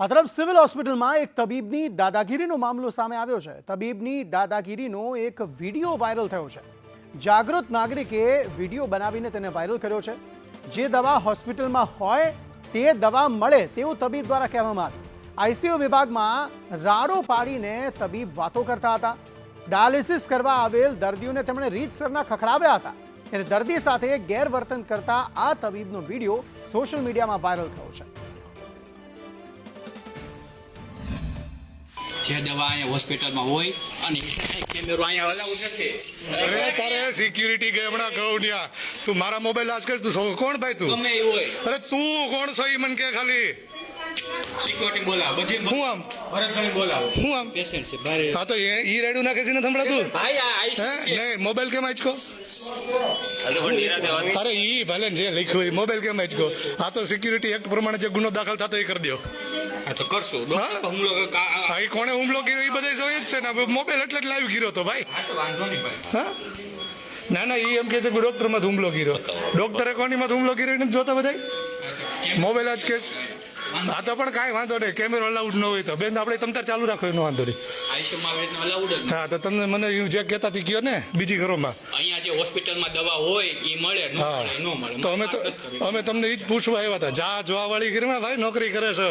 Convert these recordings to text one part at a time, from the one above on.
આ તરફ સિવિલ હોસ્પિટલમાં એક તબીબની દાદાગીરીનો મામલો સામે આવ્યો છે। તબીબની દાદાગીરીનો એક વિડીયો વાયરલ થયો છે। જાગૃત નાગરિકે વિડીયો બનાવીને તેને વાયરલ કર્યો છે। જે દવા હોસ્પિટલમાં હોય તે દવા મળે તેવું તબીબ દ્વારા કહેવામાં આવ્યું। આઈસીયુ વિભાગમાં રાડો પાડીને તબીબ વાતો કરતા હતા। ડાયાલિસિસ કરવા આવેલ દર્દીઓને તેમણે રીતસરના ખખડાવ્યા હતા અને દર્દી સાથે ગેરવર્તન કરતા આ તબીબનો વિડીયો સોશિયલ મીડિયામાં વાયરલ થયો છે। જે દવા અહીંયા હોસ્પિટલમાં હોય અને કેમેરો અહીંયા અલાઉડ નથી। અરે તારે સિક્યુરિટી ગઈ હમણાં કહું ન્યા તું મારા મોબાઈલ આજ કર તું કોણ ભાઈ તું ગમે એવું હોય અરે તું કોણ છો ઈ મને કે ખાલી સિક્યુરિટી બોલાવો બધી હું આમ ભરતભાઈ બોલાવો હું આમ પેશન્ટ છે ભારે હા તો ઈ રેડું નાખે છે ને થંભળા તું ભાઈ આ હે આઈસી છે નહીં મોબાઈલ કેમ આંચકો અરે પણ નિરાતે વાત અરે ઈ ભલે ને જે લખ્યું હોય મોબાઈલ કેમ આંચકો આ તો સિક્યુરિટી એક્ટ પ્રમાણે જે ગુનો દાખલ થતો એ કરી દો આ તો કરશું ડોક્ટર હુમલો હા ઈ કોણે હુમલો કર્યો એ બધા જોઈએ જ છે ને મોબાઈલ એટલે જ લાઈવ કર્યો તો ભાઈ વાંધો નહીં ભાઈ હા ના ના ઈ એમ કે છે ડોક્ટરમાં હુમલો કર્યો ડોક્ટરે કોનીમાં હુમલો કર્યો એને જોતા બધા મોબાઈલ જ કે હા તો પણ કાંઈ વાંધો નહીં કેમેરો અલાઉડ ન હોય તો બેન આપણે તમ તાર ચાલુ રાખો એનો વાંધો નહીં આઈસીયુમાં વેચનો અલાઉડ જ હા તો તમને મને જે કહેતા હતી કયો ને બીજી ઘરોમાં અહીંયા જે હોસ્પિટલમાં દવા હોય એ મળે ન હા મળે ન મળે તો અમે તમને એ જ પૂછવા આવ્યા હતા જા જોવાવાળી ઘરમાં ભાઈ નોકરી કરે છે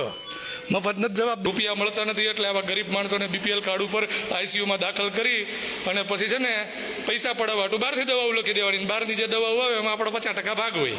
મફત નથી જવાબ રૂપિયા મળતા નથી એટલે આવા ગરીબ માણસોને બીપીએલ કાર્ડ ઉપર આઈસીયુમાં દાખલ કરી અને પછી છે ને પૈસા પડાવવા બહારથી દવાઓ લખી દેવાની બહારની જે દવાઓ આવે એમાં આપણો 50% ભાગ હોય।